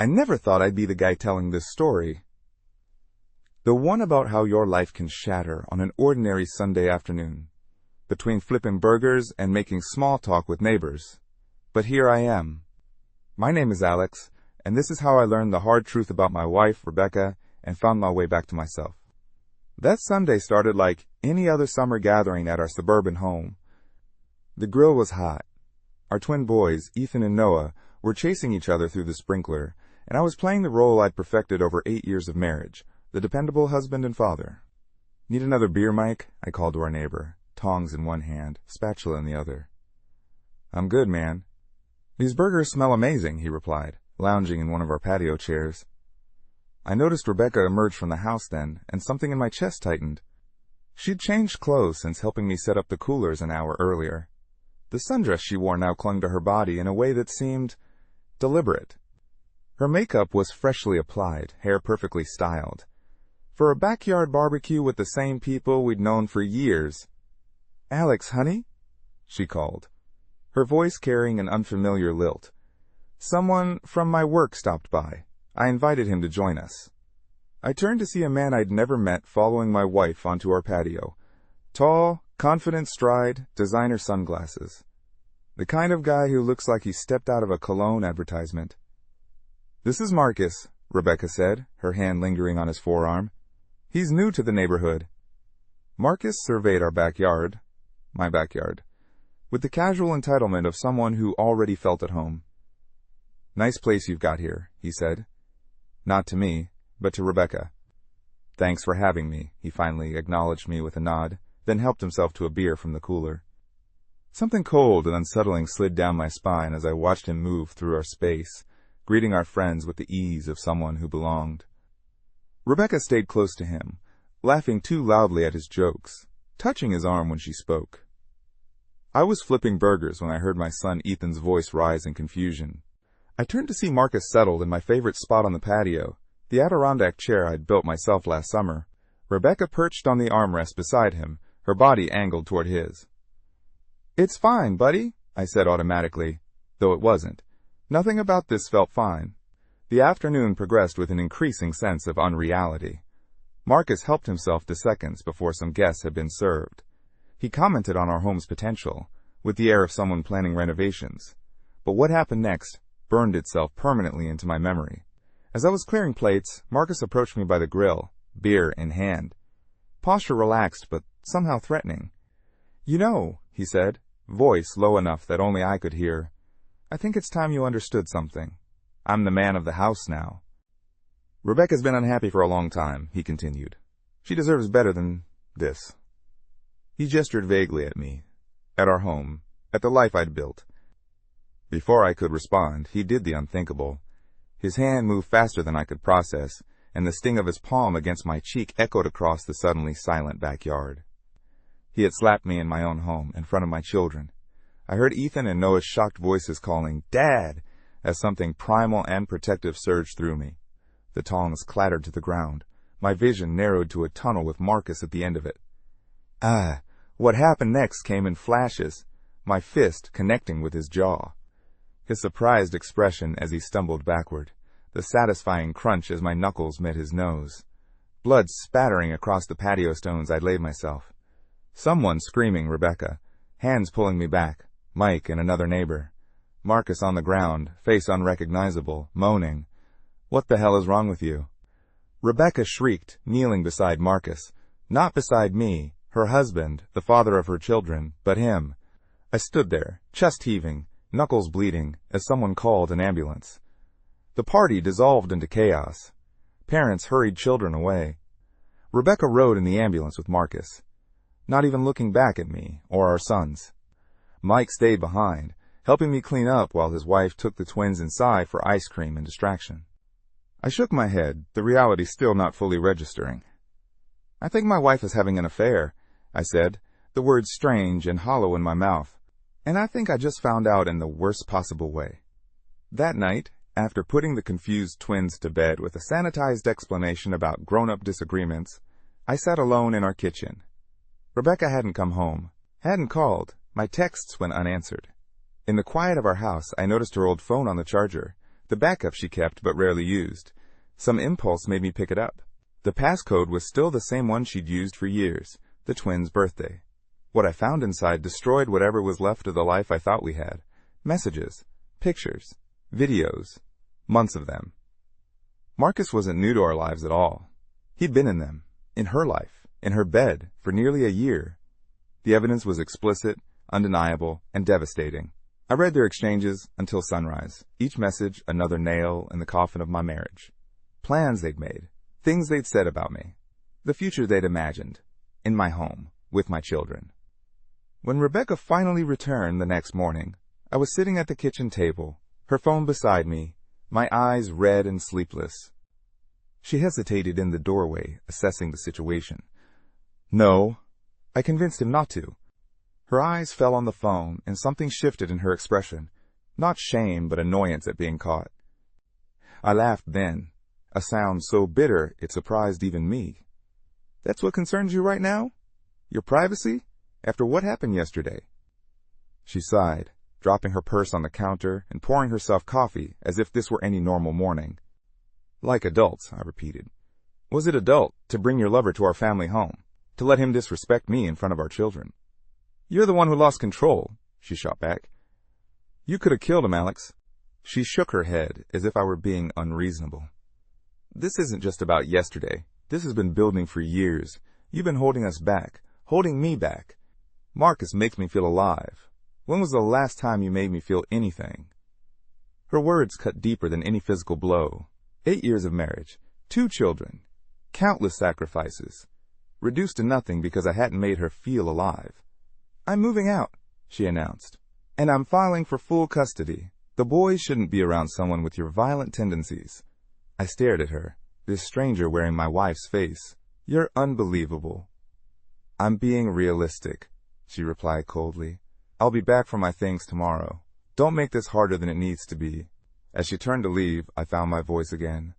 I never thought I'd be the guy telling this story. The one about how your life can shatter on an ordinary Sunday afternoon, between flipping burgers and making small talk with neighbors. But here I am. My name is Alex, and this is how I learned the hard truth about my wife, Rebecca, and found my way back to myself. That Sunday started like any other summer gathering at our suburban home. The grill was hot. Our twin boys, Ethan and Noah, were chasing each other through the sprinkler, and I was playing the role I'd perfected over 8 years of marriage, the dependable husband and father. "Need another beer, Mike?" I called to our neighbor, tongs in one hand, spatula in the other. "I'm good, man." "These burgers smell amazing," he replied, lounging in one of our patio chairs. I noticed Rebecca emerge from the house then, and something in my chest tightened. She'd changed clothes since helping me set up the coolers an hour earlier. The sundress she wore now clung to her body in a way that seemed deliberate. Her makeup was freshly applied, hair perfectly styled. For a backyard barbecue with the same people we'd known for years. "Alex, honey?" she called, her voice carrying an unfamiliar lilt. "Someone from my work stopped by. I invited him to join us." I turned to see a man I'd never met following my wife onto our patio. Tall, confident stride, designer sunglasses. The kind of guy who looks like he stepped out of a cologne advertisement. "This is Marcus," Rebecca said, her hand lingering on his forearm. "He's new to the neighborhood." Marcus surveyed our backyard, my backyard, with the casual entitlement of someone who already felt at home. "Nice place you've got here," he said. Not to me, but to Rebecca. "Thanks for having me," he finally acknowledged me with a nod, then helped himself to a beer from the cooler. Something cold and unsettling slid down my spine as I watched him move through our space, greeting our friends with the ease of someone who belonged. Rebecca stayed close to him, laughing too loudly at his jokes, touching his arm when she spoke. I was flipping burgers when I heard my son Ethan's voice rise in confusion. I turned to see Marcus settled in my favorite spot on the patio, the Adirondack chair I'd built myself last summer. Rebecca perched on the armrest beside him, her body angled toward his. "It's fine, buddy," I said automatically, though it wasn't. Nothing about this felt fine. The afternoon progressed with an increasing sense of unreality. Marcus helped himself to seconds before some guests had been served. He commented on our home's potential, with the air of someone planning renovations. But what happened next burned itself permanently into my memory. As I was clearing plates, Marcus approached me by the grill, beer in hand. Posture relaxed, but somehow threatening. "You know," he said, voice low enough that only I could hear, "I think it's time you understood something. I'm the man of the house now." "Rebecca's been unhappy for a long time," he continued. "She deserves better than this." He gestured vaguely at me, at our home, at the life I'd built. Before I could respond, he did the unthinkable. His hand moved faster than I could process, and the sting of his palm against my cheek echoed across the suddenly silent backyard. He had slapped me in my own home, in front of my children. I heard Ethan and Noah's shocked voices calling, "Dad!" as something primal and protective surged through me. The tongs clattered to the ground. My vision narrowed to a tunnel with Marcus at the end of it. What happened next came in flashes, my fist connecting with his jaw. His surprised expression as he stumbled backward, the satisfying crunch as my knuckles met his nose. Blood spattering across the patio stones I'd laid myself. Someone screaming Rebecca, hands pulling me back, Mike and another neighbor. Marcus on the ground, face unrecognizable, moaning. "What the hell is wrong with you?" Rebecca shrieked, kneeling beside Marcus. Not beside me, her husband, the father of her children, but him. I stood there, chest heaving, knuckles bleeding, as someone called an ambulance. The party dissolved into chaos. Parents hurried children away. Rebecca rode in the ambulance with Marcus, not even looking back at me or our sons. Mike stayed behind, helping me clean up while his wife took the twins inside for ice cream and distraction. I shook my head, the reality still not fully registering. "I think my wife is having an affair," I said, the words strange and hollow in my mouth. And I think I just found out in the worst possible way. That night, after putting the confused twins to bed with a sanitized explanation about grown-up disagreements, I sat alone in our kitchen. Rebecca hadn't come home, hadn't called, my texts went unanswered. In the quiet of our house, I noticed her old phone on the charger, The backup she kept but rarely used. Some impulse made me pick it up. The passcode was still the same one she'd used for years, the twins' birthday. What I found inside destroyed whatever was left of the life I thought we had. Messages, pictures, videos, months of them. Marcus wasn't new to our lives at all. He'd been in them, in her life, in her bed, for nearly a year. The evidence was explicit, undeniable, and devastating. I read their exchanges until sunrise, each message another nail in the coffin of my marriage. Plans they'd made, things they'd said about me, the future they'd imagined, in my home, with my children. When Rebecca finally returned the next morning, I was sitting at the kitchen table, her phone beside me, my eyes red and sleepless. She hesitated in the doorway, assessing the situation. No, I convinced him not to. Her eyes fell on the phone, and something shifted in her expression, not shame but annoyance at being caught. I laughed then, a sound so bitter it surprised even me. That's what concerns you right now? Your privacy? After what happened yesterday? She sighed, dropping her purse on the counter and pouring herself coffee as if this were any normal morning. Like adults, I repeated. Was it adult to bring your lover to our family home, to let him disrespect me in front of our children? You're the one who lost control, she shot back. You could have killed him, Alex. She shook her head as if I were being unreasonable. This isn't just about yesterday. This has been building for years. You've been holding us back, holding me back. Marcus makes me feel alive. When was the last time you made me feel anything? Her words cut deeper than any physical blow. 8 years of marriage, 2 children, countless sacrifices, reduced to nothing because I hadn't made her feel alive. I'm moving out, she announced, and I'm filing for full custody. The boys shouldn't be around someone with your violent tendencies. I stared at her, this stranger wearing my wife's face. You're unbelievable. I'm being realistic, she replied coldly. I'll be back for my things tomorrow. Don't make this harder than it needs to be. As she turned to leave, I found my voice again.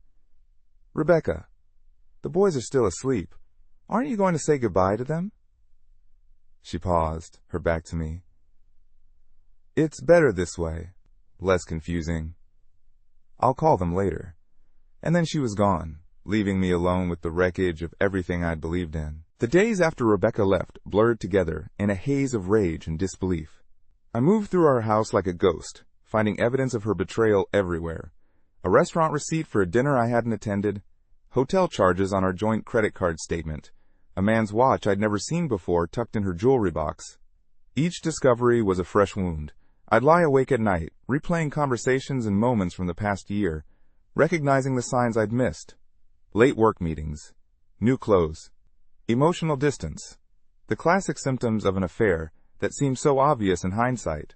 Rebecca, the boys are still asleep. Aren't you going to say goodbye to them? She paused, her back to me. It's better this way, less confusing. I'll call them later. And then she was gone, leaving me alone with the wreckage of everything I'd believed in. The days after Rebecca left blurred together in a haze of rage and disbelief. I moved through our house like a ghost, finding evidence of her betrayal everywhere. A restaurant receipt for a dinner I hadn't attended, hotel charges on our joint credit card statement, a man's watch I'd never seen before tucked in her jewelry box. Each discovery was a fresh wound. I'd lie awake at night, replaying conversations and moments from the past year, recognizing the signs I'd missed. Late work meetings, new clothes, emotional distance, the classic symptoms of an affair that seemed so obvious in hindsight.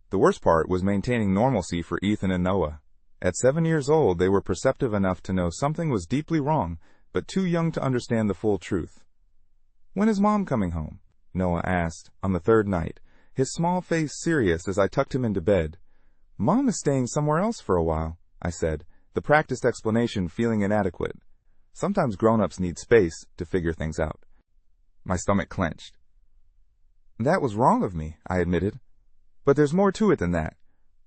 The worst part was maintaining normalcy for Ethan and Noah. At 7 years old, they were perceptive enough to know something was deeply wrong, but too young to understand the full truth. When is Mom coming home? Noah asked on the third night, his small face serious as I tucked him into bed. Mom is staying somewhere else for a while, I said, the practiced explanation feeling inadequate. Sometimes grown-ups need space to figure things out. My stomach clenched. That was wrong of me, I admitted. But there's more to it than that.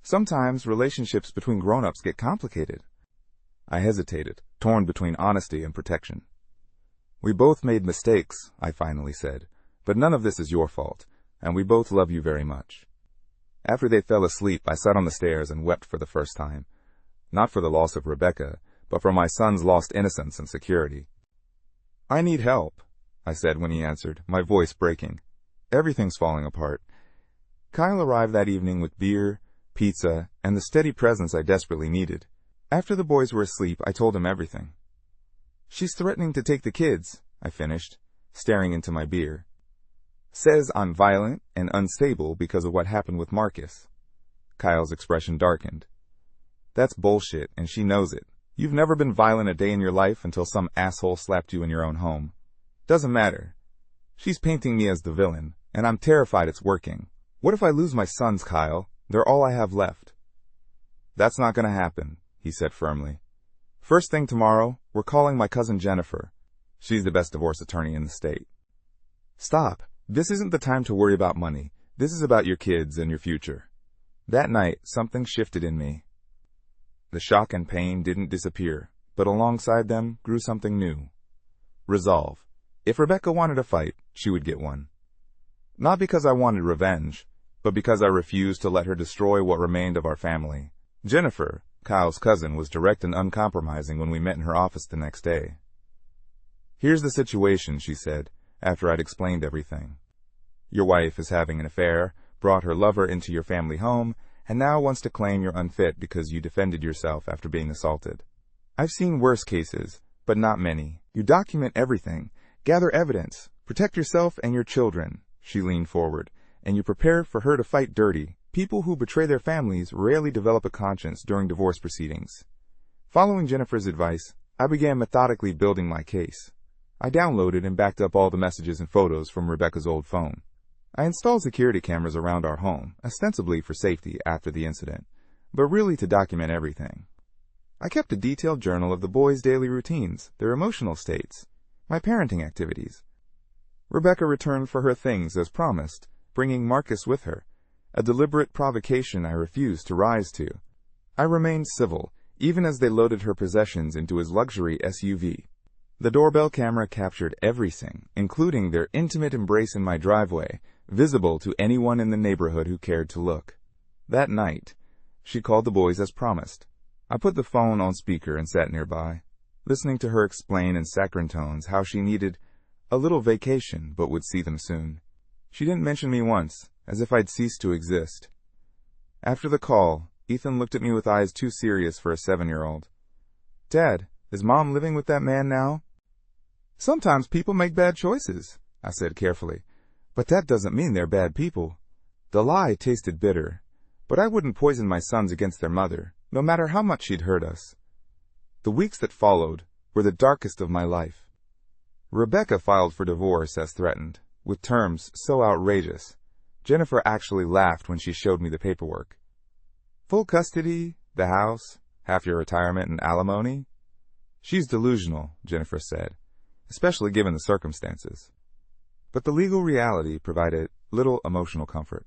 Sometimes relationships between grown-ups get complicated. I hesitated, torn between honesty and protection. We both made mistakes, I finally said, but none of this is your fault, and we both love you very much. After they fell asleep, I sat on the stairs and wept for the first time. Not for the loss of Rebecca, but for my son's lost innocence and security. I need help, I said when he answered, my voice breaking. Everything's falling apart. Kyle arrived that evening with beer, pizza, and the steady presence I desperately needed. After the boys were asleep, I told him everything. She's threatening to take the kids, I finished, staring into my beer. Says I'm violent and unstable because of what happened with Marcus. Kyle's expression darkened. That's bullshit, and she knows it. You've never been violent a day in your life until some asshole slapped you in your own home. Doesn't matter. She's painting me as the villain, and I'm terrified it's working. What if I lose my sons, Kyle? They're all I have left. That's not going to happen, he said firmly. First thing tomorrow, we're calling my cousin Jennifer. She's the best divorce attorney in the state. Stop. This isn't the time to worry about money. This is about your kids and your future. That night, something shifted in me. The shock and pain didn't disappear, but alongside them grew something new. Resolve. If Rebecca wanted a fight, she would get one. Not because I wanted revenge, but because I refused to let her destroy what remained of our family. Jennifer, Kyle's cousin, was direct and uncompromising when we met in her office the next day. "Here's the situation," she said, after I'd explained everything. "Your wife is having an affair, brought her lover into your family home, and now wants to claim you're unfit because you defended yourself after being assaulted. I've seen worse cases, but not many. You document everything, gather evidence, protect yourself and your children." She leaned forward. "And you prepare for her to fight dirty. People who betray their families rarely develop a conscience during divorce proceedings." Following Jennifer's advice, I began methodically building my case. I downloaded and backed up all the messages and photos from Rebecca's old phone. I installed security cameras around our home, ostensibly for safety after the incident, but really to document everything. I kept a detailed journal of the boys' daily routines, their emotional states, my parenting activities. Rebecca returned for her things as promised, bringing Marcus with her, a deliberate provocation I refused to rise to. I remained civil, even as they loaded her possessions into his luxury SUV. The doorbell camera captured everything, including their intimate embrace in my driveway, visible to anyone in the neighborhood who cared to look. That night, she called the boys as promised. I put the phone on speaker and sat nearby, listening to her explain in saccharine tones how she needed a little vacation but would see them soon. She didn't mention me once, as if I'd ceased to exist. After the call, Ethan looked at me with eyes too serious for a 7-year-old. "Dad, is Mom living with that man now?" "Sometimes people make bad choices," I said carefully, "but that doesn't mean they're bad people." The lie tasted bitter, but I wouldn't poison my sons against their mother, no matter how much she'd hurt us. The weeks that followed were the darkest of my life. Rebecca filed for divorce as threatened, with terms so outrageous. Jennifer actually laughed when she showed me the paperwork. "Full custody, the house, half your retirement and alimony?" "She's delusional," Jennifer said, especially given the circumstances. But the legal reality provided little emotional comfort.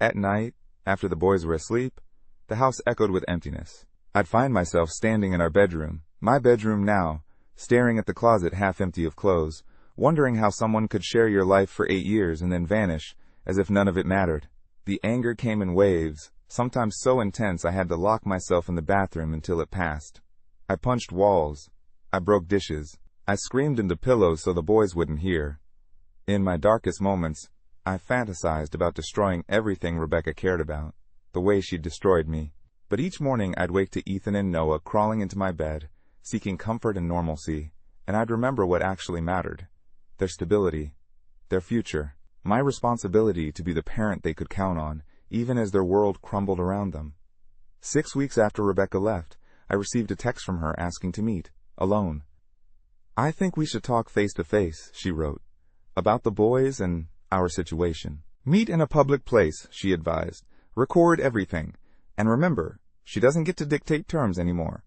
At night, after the boys were asleep, the house echoed with emptiness. I'd find myself standing in our bedroom, my bedroom now, staring at the closet half empty of clothes, wondering how someone could share your life for 8 years and then vanish, as if none of it mattered. The anger came in waves, sometimes so intense I had to lock myself in the bathroom until it passed. I punched walls. I broke dishes. I screamed into pillows so the boys wouldn't hear. In my darkest moments, I fantasized about destroying everything Rebecca cared about, the way she'd destroyed me. But each morning I'd wake to Ethan and Noah crawling into my bed, seeking comfort and normalcy, and I'd remember what actually mattered: their stability, their future, my responsibility to be the parent they could count on, even as their world crumbled around them. 6 weeks after Rebecca left, I received a text from her asking to meet, alone. "I think we should talk face to face," she wrote, "about the boys and our situation. Meet in a public place," she advised. "Record everything. And remember, she doesn't get to dictate terms anymore."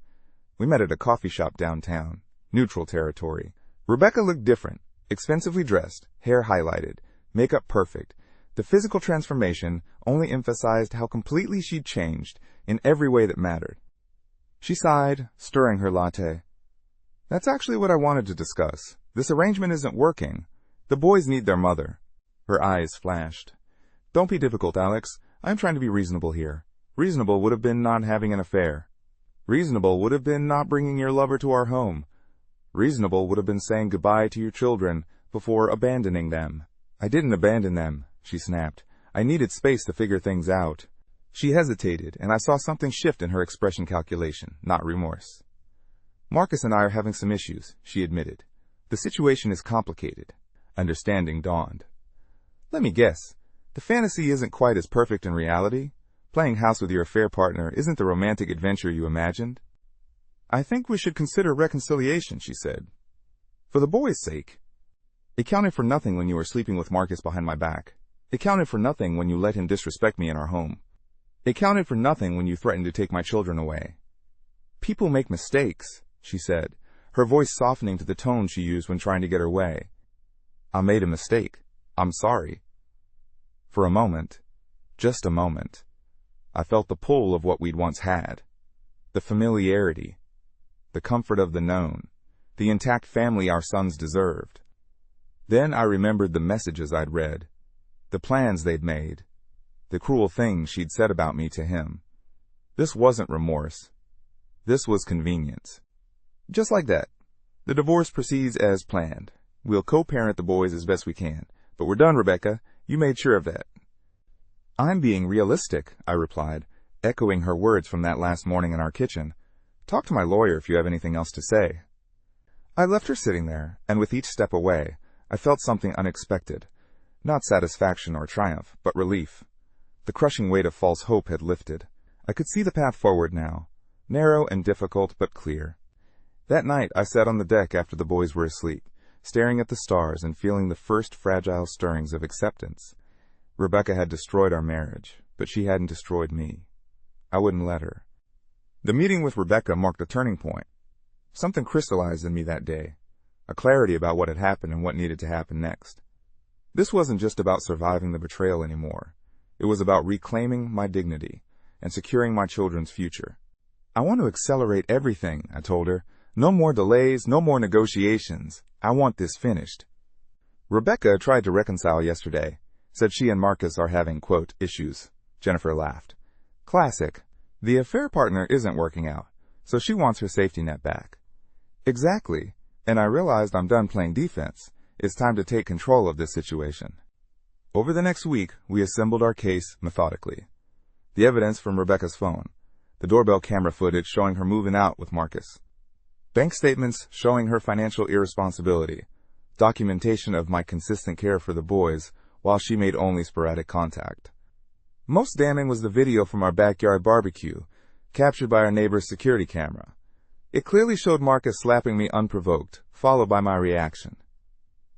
We met at a coffee shop downtown, neutral territory. Rebecca looked different, expensively dressed, hair highlighted, makeup perfect. The physical transformation only emphasized how completely she'd changed in every way that mattered. She sighed, stirring her latte. "That's actually what I wanted to discuss. This arrangement isn't working. The boys need their mother." Her eyes flashed. "Don't be difficult, Alex. I'm trying to be reasonable here. Reasonable would have been not having an affair. Reasonable would have been not bringing your lover to our home. Reasonable would have been saying goodbye to your children before abandoning them." "I didn't abandon them," she snapped. "I needed space to figure things out." She hesitated, and I saw something shift in her expression: calculation, not remorse. "Marcus and I are having some issues," she admitted. "The situation is complicated." Understanding dawned. "Let me guess. The fantasy isn't quite as perfect in reality? Playing house with your affair partner isn't the romantic adventure you imagined?" "I think we should consider reconciliation," she said. "For the boys' sake. It counted for nothing when you were sleeping with Marcus behind my back. It counted for nothing when you let him disrespect me in our home. It counted for nothing when you threatened to take my children away." "People make mistakes," she said, her voice softening to the tone she used when trying to get her way. "I made a mistake. I'm sorry." For a moment, just a moment, I felt the pull of what we'd once had. the familiarity, the comfort of the known, the intact family our sons deserved. Then I remembered the messages I'd read, the plans they'd made, the cruel things she'd said about me to him. This wasn't remorse. This was convenience. Just like that, the divorce proceeds as planned. We'll co-parent the boys as best we can. But we're done, Rebecca. You made sure of that. I'm being realistic, I replied, echoing her words from that last morning in our kitchen. Talk to my lawyer if you have anything else to say. I left her sitting there, and with each step away, I felt something unexpected. Not satisfaction or triumph, but relief. The crushing weight of false hope had lifted. I could see the path forward now, narrow and difficult but clear. That night I sat on the deck after the boys were asleep, staring at the stars and feeling the first fragile stirrings of acceptance. Rebecca had destroyed our marriage, but she hadn't destroyed me. I wouldn't let her. The meeting with Rebecca marked a turning point. Something crystallized in me that day, a clarity about what had happened and what needed to happen next. This wasn't just about surviving the betrayal anymore. It was about reclaiming my dignity and securing my children's future. I want to accelerate everything, I told her. No more delays, no more negotiations. I want this finished. Rebecca tried to reconcile yesterday, said she and Marcus are having, quote, issues. Jennifer laughed. Classic. The affair partner isn't working out, so she wants her safety net back. Exactly, and I realized I'm done playing defense. It's time to take control of this situation. Over the next week, we assembled our case methodically. The evidence from Rebecca's phone, the doorbell camera footage showing her moving out with Marcus, bank statements showing her financial irresponsibility, documentation of my consistent care for the boys while she made only sporadic contact. Most damning was the video from our backyard barbecue, captured by our neighbor's security camera. It clearly showed Marcus slapping me unprovoked, followed by my reaction.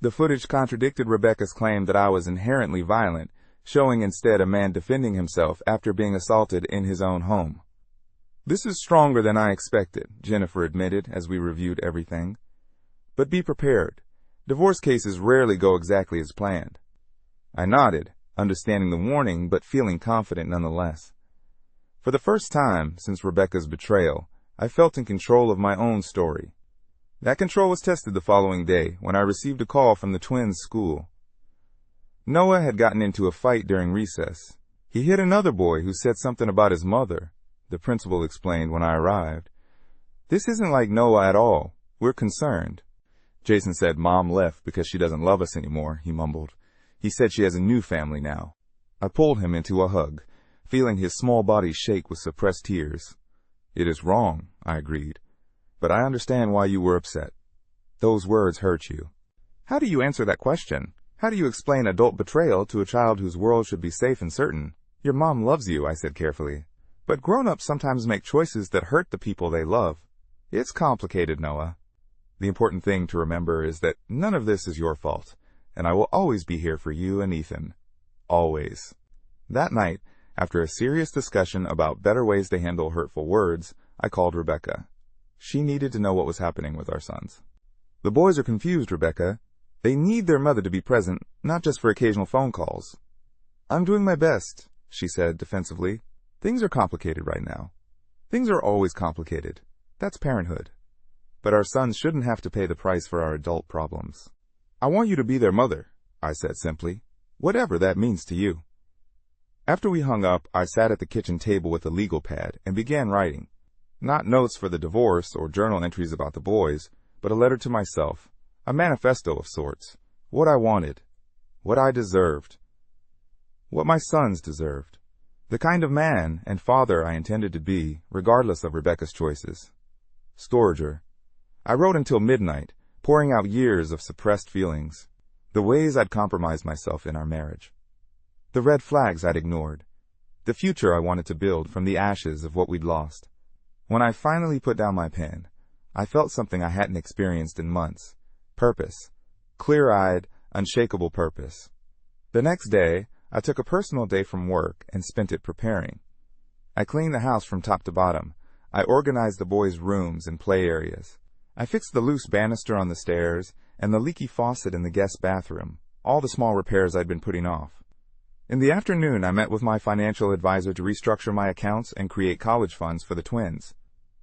The footage contradicted Rebecca's claim that I was inherently violent, showing instead a man defending himself after being assaulted in his own home. This is stronger than I expected, Jennifer admitted as we reviewed everything. But be prepared. Divorce cases rarely go exactly as planned. I nodded, understanding the warning but feeling confident nonetheless. For the first time since Rebecca's betrayal, I felt in control of my own story. That control was tested the following day when I received a call from the twins' school. Noah had gotten into a fight during recess. He hit another boy who said something about his mother, the principal explained when I arrived. This isn't like Noah at all. We're concerned. Jason said Mom left because she doesn't love us anymore, he mumbled. He said she has a new family now. I pulled him into a hug, feeling his small body shake with suppressed tears. It is wrong, I agreed. But I understand why you were upset. Those words hurt you. How do you answer that question? How do you explain adult betrayal to a child whose world should be safe and certain? Your mom loves you, I said carefully. But grown-ups sometimes make choices that hurt the people they love. It's complicated, Noah. The important thing to remember is that none of this is your fault, and I will always be here for you and Ethan. Always. That night, after a serious discussion about better ways to handle hurtful words, I called Rebecca. She needed to know what was happening with our sons. The boys are confused, Rebecca. They need their mother to be present, not just for occasional phone calls. I'm doing my best, she said defensively. Things are complicated right now. Things are always complicated. That's parenthood. But our sons shouldn't have to pay the price for our adult problems. I want you to be their mother, I said simply, whatever that means to you. After we hung up, I sat at the kitchen table with a legal pad and began writing. Not notes for the divorce or journal entries about the boys, but a letter to myself, a manifesto of sorts, what I wanted, what I deserved, what my sons deserved, the kind of man and father I intended to be, regardless of Rebecca's choices. Storager. I wrote until midnight, pouring out years of suppressed feelings, the ways I'd compromised myself in our marriage, the red flags I'd ignored, the future I wanted to build from the ashes of what we'd lost. When I finally put down my pen, I felt something I hadn't experienced in months. Purpose. Clear-eyed, unshakable purpose. The next day, I took a personal day from work and spent it preparing. I cleaned the house from top to bottom. I organized the boys' rooms and play areas. I fixed the loose banister on the stairs and the leaky faucet in the guest bathroom, all the small repairs I'd been putting off. In the afternoon, I met with my financial advisor to restructure my accounts and create college funds for the twins.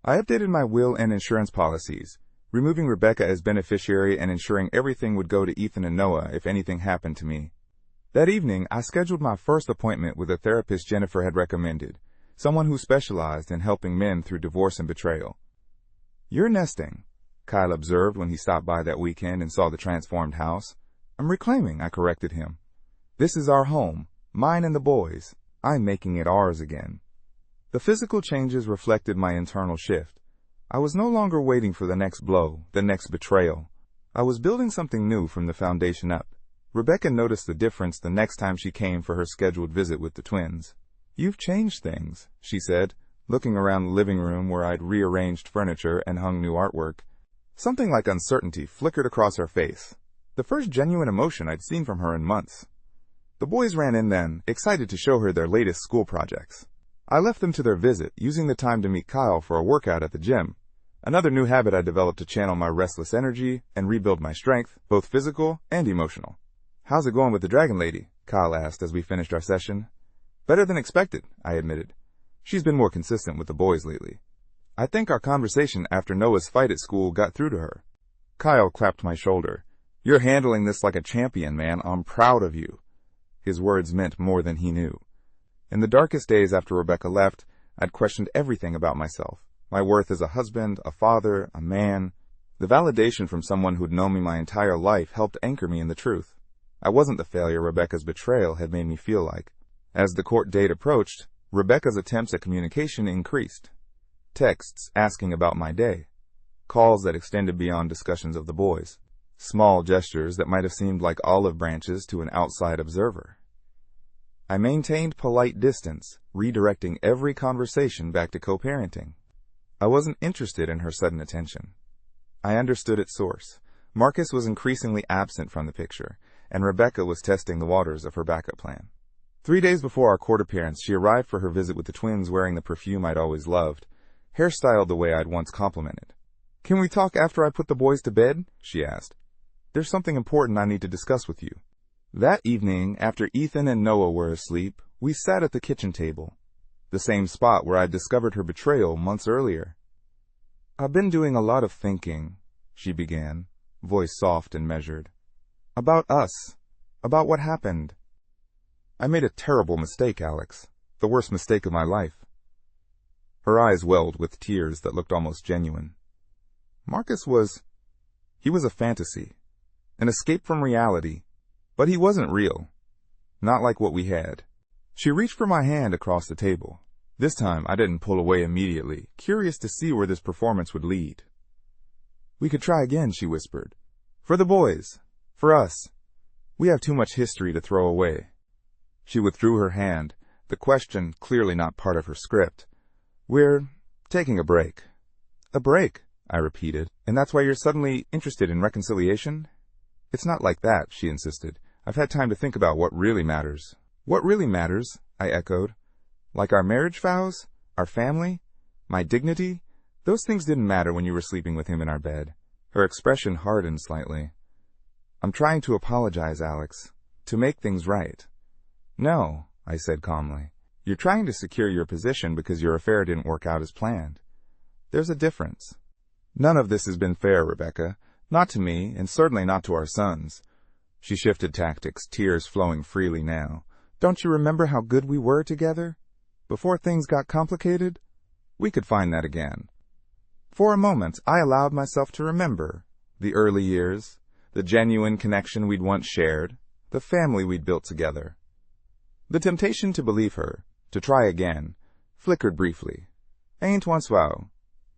I updated my will and insurance policies, removing Rebecca as beneficiary and ensuring everything would go to Ethan and Noah if anything happened to me. That evening, I scheduled my first appointment with a therapist Jennifer had recommended, someone who specialized in helping men through divorce and betrayal. "You're nesting," Kyle observed when he stopped by that weekend and saw the transformed house. "I'm reclaiming," I corrected him. "This is our home, mine and the boys. I'm making it ours again." The physical changes reflected my internal shift. I was no longer waiting for the next blow, the next betrayal. I was building something new from the foundation up. Rebecca noticed the difference the next time she came for her scheduled visit with the twins. "You've changed things," she said, looking around the living room where I'd rearranged furniture and hung new artwork. Something like uncertainty flickered across her face, the first genuine emotion I'd seen from her in months. The boys ran in then, excited to show her their latest school projects. I left them to their visit, using the time to meet Kyle for a workout at the gym, another new habit I developed to channel my restless energy and rebuild my strength, both physical and emotional. "How's it going with the Dragon Lady?" Kyle asked as we finished our session. "Better than expected," I admitted. "She's been more consistent with the boys lately. I think our conversation after Noah's fight at school got through to her." Kyle clapped my shoulder. "You're handling this like a champion, man. I'm proud of you." His words meant more than he knew. In the darkest days after Rebecca left, I'd questioned everything about myself. My worth as a husband, a father, a man. The validation from someone who'd known me my entire life helped anchor me in the truth. I wasn't the failure Rebecca's betrayal had made me feel like. As the court date approached, Rebecca's attempts at communication increased. Texts asking about my day. Calls that extended beyond discussions of the boys. Small gestures that might have seemed like olive branches to an outside observer. I maintained polite distance, redirecting every conversation back to co-parenting. I wasn't interested in her sudden attention. I understood its source. Marcus was increasingly absent from the picture, and Rebecca was testing the waters of her backup plan. 3 days before our court appearance, she arrived for her visit with the twins wearing the perfume I'd always loved, hairstyled the way I'd once complimented. "Can we talk after I put the boys to bed?" she asked. "There's something important I need to discuss with you." That evening, after Ethan and Noah were asleep, we sat at the kitchen table, the same spot where I'd discovered her betrayal months earlier. "I've been doing a lot of thinking," she began, voice soft and measured. "About us. About what happened. I made a terrible mistake, Alex. The worst mistake of my life." Her eyes welled with tears that looked almost genuine. Marcus was a fantasy, an escape from reality, but he wasn't real. Not like what we had. She reached for my hand across the table. This time I didn't pull away immediately, curious to see where this performance would lead. "We could try again," she whispered. "For the boys. For us. We have too much history to throw away." She withdrew her hand, the question clearly not part of her script. "We're taking a break." "A break," I repeated. "And that's why you're suddenly interested in reconciliation?" "It's not like that," she insisted. "I've had time to think about what really matters." "What really matters?" I echoed. "Like our marriage vows? Our family? My dignity? Those things didn't matter when you were sleeping with him in our bed." Her expression hardened slightly. "I'm trying to apologize, Alex. To make things right." "No," I said calmly. "You're trying to secure your position because your affair didn't work out as planned. There's a difference." "None of this has been fair, Rebecca. Not to me, and certainly not to our sons." She shifted tactics, tears flowing freely now. "Don't you remember how good we were together? Before things got complicated? We could find that again." For a moment, I allowed myself to remember the early years, the genuine connection we'd once shared, the family we'd built together. The temptation to believe her, to try again, flickered briefly. Ain't once wow.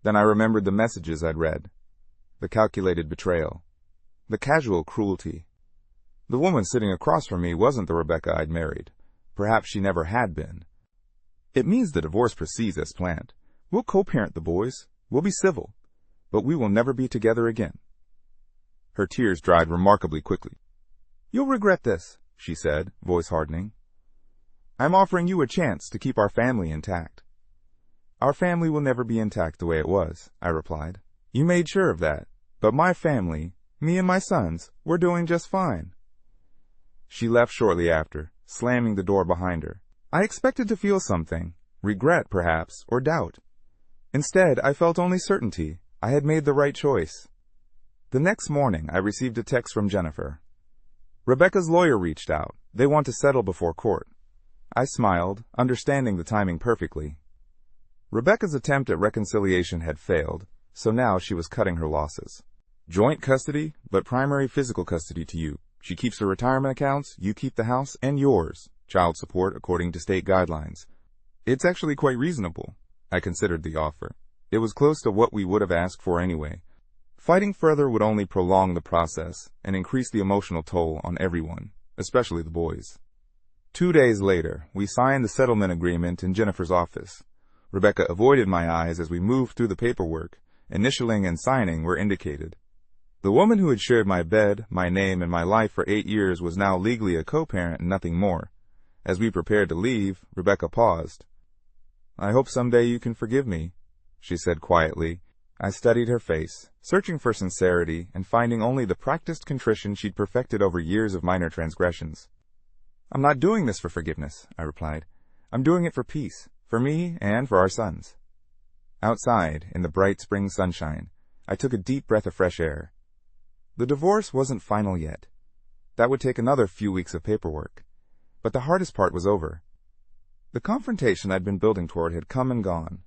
Then I remembered the messages I'd read, the calculated betrayal, the casual cruelty. The woman sitting across from me wasn't the Rebecca I'd married. Perhaps she never had been. "It means the divorce proceeds as planned. We'll co-parent the boys. We'll be civil. But we will never be together again." Her tears dried remarkably quickly. "You'll regret this," she said, voice hardening. "I'm offering you a chance to keep our family intact." "Our family will never be intact the way it was," I replied. "You made sure of that. But my family, me and my sons, we're doing just fine." She left shortly after, slamming the door behind her. I expected to feel something, regret perhaps, or doubt. Instead, I felt only certainty. I had made the right choice. The next morning, I received a text from Jennifer. Rebecca's lawyer reached out. They want to settle before court. I smiled, understanding the timing perfectly. Rebecca's attempt at reconciliation had failed, so now she was cutting her losses. Joint custody, but primary physical custody to you. She keeps her retirement accounts, you keep the house, and yours. Child support according to state guidelines. It's actually quite reasonable. I considered the offer. It was close to what we would have asked for anyway. Fighting further would only prolong the process and increase the emotional toll on everyone, especially the boys. 2 days later, we signed the settlement agreement in Jennifer's office. Rebecca avoided my eyes as we moved through the paperwork. Initialing and signing were indicated. The woman who had shared my bed, my name, and my life for 8 years was now legally a co-parent and nothing more. As we prepared to leave, Rebecca paused. "I hope someday you can forgive me," she said quietly. I studied her face, searching for sincerity and finding only the practiced contrition she'd perfected over years of minor transgressions. "I'm not doing this for forgiveness," I replied. "I'm doing it for peace, for me and for our sons." Outside, in the bright spring sunshine, I took a deep breath of fresh air. The divorce wasn't final yet. That would take another few weeks of paperwork. But the hardest part was over. The confrontation I'd been building toward had come and gone,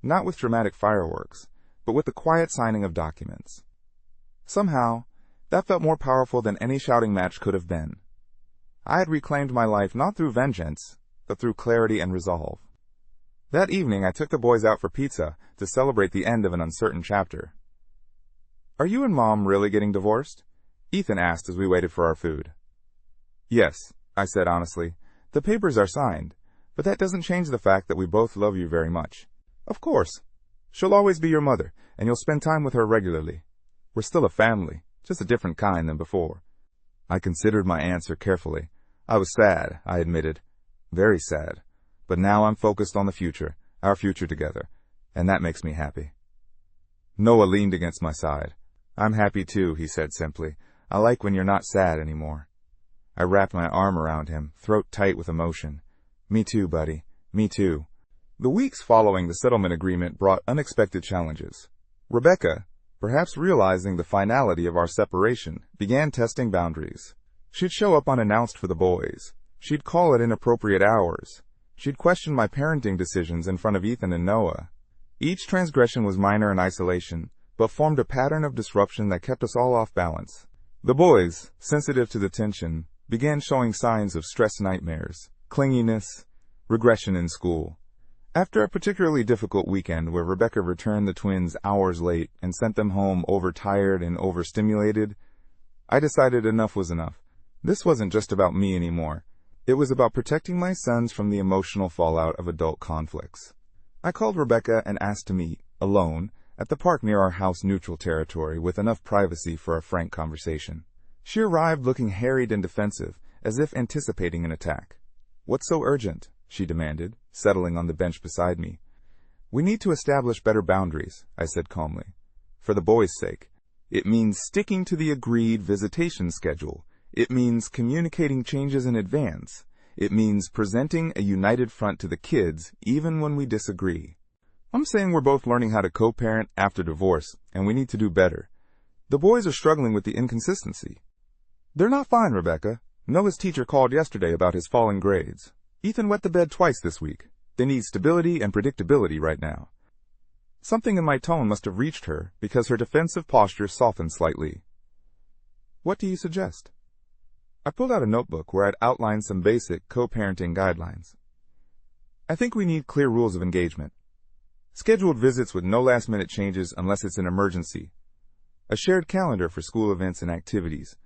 not with dramatic fireworks, but with the quiet signing of documents. Somehow, that felt more powerful than any shouting match could have been. I had reclaimed my life not through vengeance, but through clarity and resolve. That evening, I took the boys out for pizza to celebrate the end of an uncertain chapter. "Are you and Mom really getting divorced?" Ethan asked as we waited for our food. "Yes," I said honestly. "The papers are signed, but that doesn't change the fact that we both love you very much." "Of course. She'll always be your mother, and you'll spend time with her regularly. We're still a family, just a different kind than before." I considered my answer carefully. I was sad, I admitted. Very sad. But now I'm focused on the future, our future together, and that makes me happy. Noah leaned against my side. "I'm happy too," he said simply. "I like when you're not sad anymore." I wrapped my arm around him, throat tight with emotion. "Me too, buddy. Me too." The weeks following the settlement agreement brought unexpected challenges. Rebecca, perhaps realizing the finality of our separation, began testing boundaries. She'd show up unannounced for the boys. She'd call at inappropriate hours. She'd question my parenting decisions in front of Ethan and Noah. Each transgression was minor in isolation, but formed a pattern of disruption that kept us all off balance. The boys, sensitive to the tension, began showing signs of stress nightmares, clinginess, regression in school. After a particularly difficult weekend where Rebecca returned the twins hours late and sent them home overtired and overstimulated, I decided enough was enough. This wasn't just about me anymore. It was about protecting my sons from the emotional fallout of adult conflicts. I called Rebecca and asked to meet, alone, at the park near our house neutral territory with enough privacy for a frank conversation. She arrived looking harried and defensive, as if anticipating an attack. "What's so urgent?" she demanded, settling on the bench beside me. "We need to establish better boundaries," I said calmly. "For the boys' sake. It means sticking to the agreed visitation schedule. It means communicating changes in advance. It means presenting a united front to the kids, even when we disagree. I'm saying we're both learning how to co-parent after divorce, and we need to do better. The boys are struggling with the inconsistency." "They're not fine, Rebecca. Noah's teacher called yesterday about his falling grades. Ethan wet the bed twice this week. They need stability and predictability right now." Something in my tone must have reached her, because her defensive posture softened slightly. "What do you suggest?" I pulled out a notebook where I'd outlined some basic co-parenting guidelines. "I think we need clear rules of engagement. Scheduled visits with no last-minute changes unless it's an emergency. A shared calendar for school events and activities.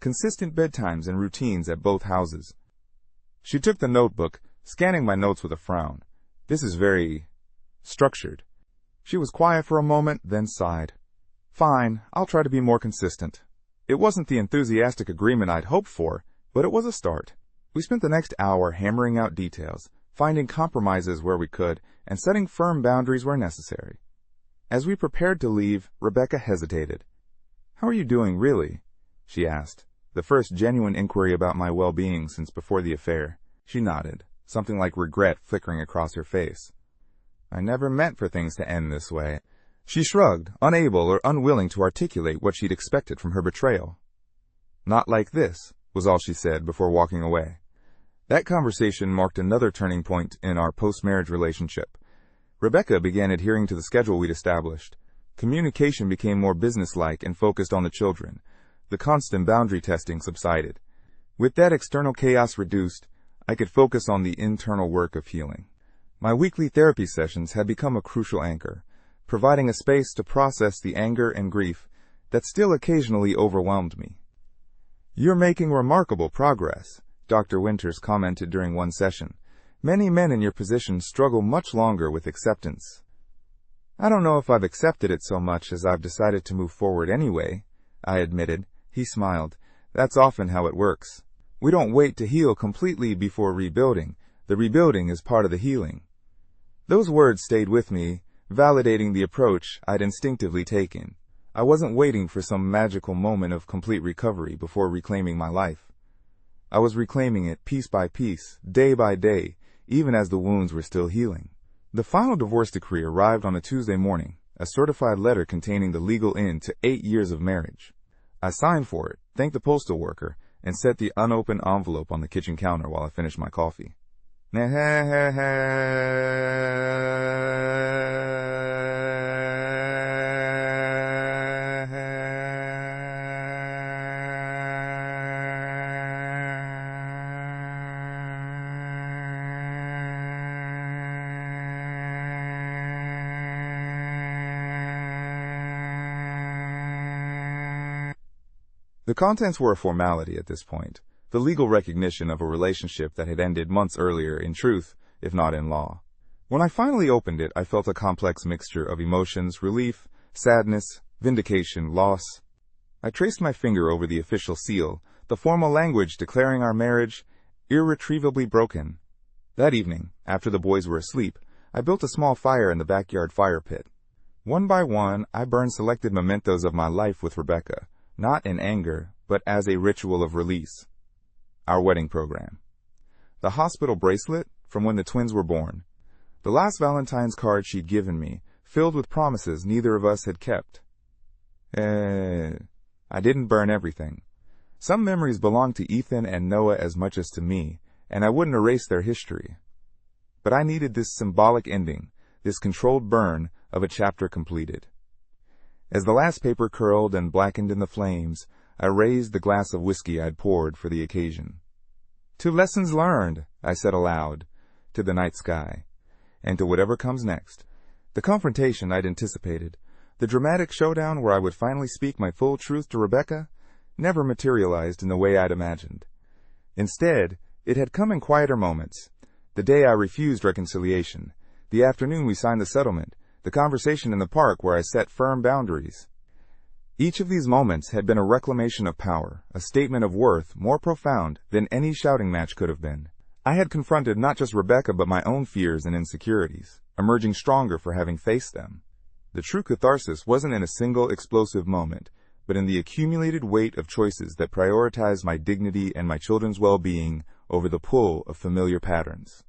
Consistent bedtimes and routines at both houses." She took the notebook, scanning my notes with a frown. "This is very structured." She was quiet for a moment, then sighed. "Fine, I'll try to be more consistent." It wasn't the enthusiastic agreement I'd hoped for, but it was a start. We spent the next hour hammering out details, finding compromises where we could, and setting firm boundaries where necessary. As we prepared to leave, Rebecca hesitated. "How are you doing, really?" she asked, the first genuine inquiry about my well-being since before the affair. She nodded, something like regret flickering across her face. I never meant for things to end this way. She shrugged, unable or unwilling to articulate what she'd expected from her betrayal. Not like this, was all she said before walking away. That conversation marked another turning point in our post-marriage relationship. Rebecca began adhering to the schedule we'd established. Communication became more businesslike and focused on the children. The constant boundary testing subsided. With that external chaos reduced, I could focus on the internal work of healing. My weekly therapy sessions had become a crucial anchor, providing a space to process the anger and grief that still occasionally overwhelmed me. "You're making remarkable progress," Dr. Winters commented during one session. "Many men in your position struggle much longer with acceptance." "I don't know if I've accepted it so much as I've decided to move forward anyway," I admitted. He smiled. "That's often how it works. We don't wait to heal completely before rebuilding. The rebuilding is part of the healing." Those words stayed with me, validating the approach I'd instinctively taken. I wasn't waiting for some magical moment of complete recovery before reclaiming my life. I was reclaiming it piece by piece, day by day, even as the wounds were still healing. The final divorce decree arrived on a Tuesday morning, a certified letter containing the legal end to 8 years of marriage. I signed for it, thanked the postal worker, and set the unopened envelope on the kitchen counter while I finished my coffee. The contents were a formality at this point, the legal recognition of a relationship that had ended months earlier in truth, if not in law. When I finally opened it, I felt a complex mixture of emotions: relief, sadness, vindication, loss. I traced my finger over the official seal, the formal language declaring our marriage irretrievably broken. That evening, after the boys were asleep, I built a small fire in the backyard fire pit. One by one, I burned selected mementos of my life with Rebecca, not in anger, but as a ritual of release. Our wedding program. The hospital bracelet from when the twins were born. The last Valentine's card she'd given me, filled with promises neither of us had kept. I didn't burn everything. Some memories belonged to Ethan and Noah as much as to me, and I wouldn't erase their history. But I needed this symbolic ending, this controlled burn of a chapter completed. As the last paper curled and blackened in the flames, I raised the glass of whiskey I'd poured for the occasion. "To lessons learned," I said aloud, to the night sky, and to whatever comes next. The confrontation I'd anticipated, the dramatic showdown where I would finally speak my full truth to Rebecca, never materialized in the way I'd imagined. Instead, it had come in quieter moments. The day I refused reconciliation, the afternoon we signed the settlement, the conversation in the park where I set firm boundaries. Each of these moments had been a reclamation of power, a statement of worth more profound than any shouting match could have been. I had confronted not just Rebecca but my own fears and insecurities, emerging stronger for having faced them. The true catharsis wasn't in a single explosive moment, but in the accumulated weight of choices that prioritized my dignity and my children's well-being over the pull of familiar patterns.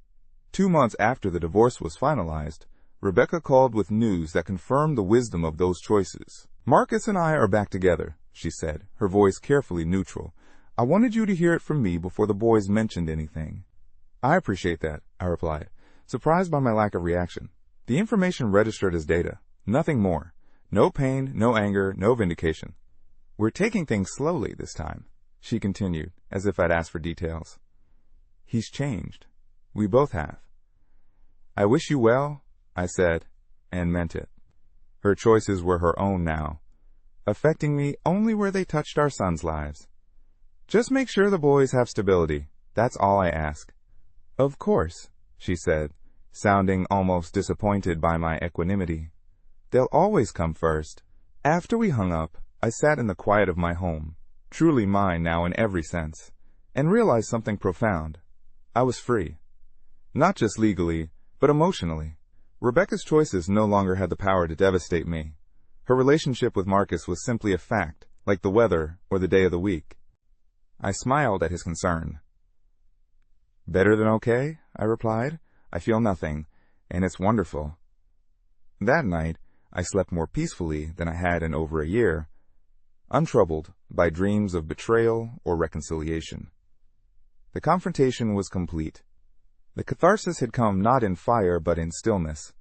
2 months after the divorce was finalized, Rebecca called with news that confirmed the wisdom of those choices. "Marcus and I are back together," she said, her voice carefully neutral. "I wanted you to hear it from me before the boys mentioned anything." "I appreciate that," I replied, surprised by my lack of reaction. The information registered as data, nothing more. No pain, no anger, no vindication. "We're taking things slowly this time," she continued, as if I'd asked for details. "He's changed. We both have." "I wish you well," I said, and meant it. Her choices were her own now, affecting me only where they touched our sons' lives. "Just make sure the boys have stability. That's all I ask." "Of course," she said, sounding almost disappointed by my equanimity. "They'll always come first." After we hung up, I sat in the quiet of my home, truly mine now in every sense, and realized something profound. I was free. Not just legally, but emotionally. Rebecca's choices no longer had the power to devastate me. Her relationship with Marcus was simply a fact, like the weather or the day of the week. I smiled at his concern. "Better than okay?" I replied. "I feel nothing, and it's wonderful. That night, I slept more peacefully than I had in over a year, untroubled by dreams of betrayal or reconciliation. The confrontation was complete. The catharsis had come not in fire but in stillness,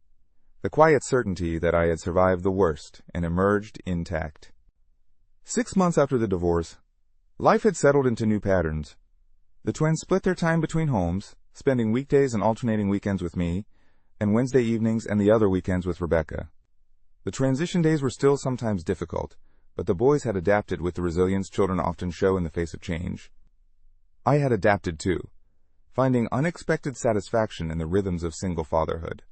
the quiet certainty that I had survived the worst and emerged intact. 6 months after the divorce, life had settled into new patterns. The twins split their time between homes, spending weekdays and alternating weekends with me, and Wednesday evenings and the other weekends with Rebecca. The transition days were still sometimes difficult, but the boys had adapted with the resilience children often show in the face of change. I had adapted too, finding unexpected satisfaction in the rhythms of single fatherhood.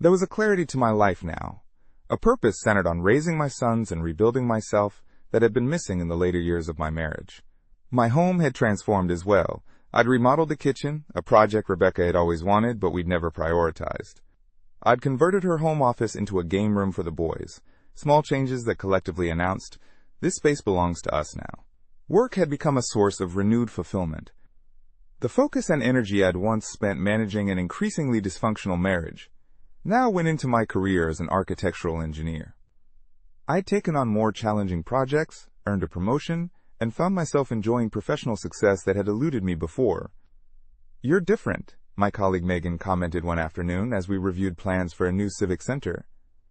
There was a clarity to my life now, a purpose centered on raising my sons and rebuilding myself that had been missing in the later years of my marriage. My home had transformed as well. I'd remodeled the kitchen, a project Rebecca had always wanted but we'd never prioritized. I'd converted her home office into a game room for the boys, small changes that collectively announced, this space belongs to us now. Work had become a source of renewed fulfillment. The focus and energy I'd once spent managing an increasingly dysfunctional marriage now went into my career as an architectural engineer. I'd taken on more challenging projects, earned a promotion, and found myself enjoying professional success that had eluded me before. "You're different," my colleague Megan commented one afternoon as we reviewed plans for a new civic center.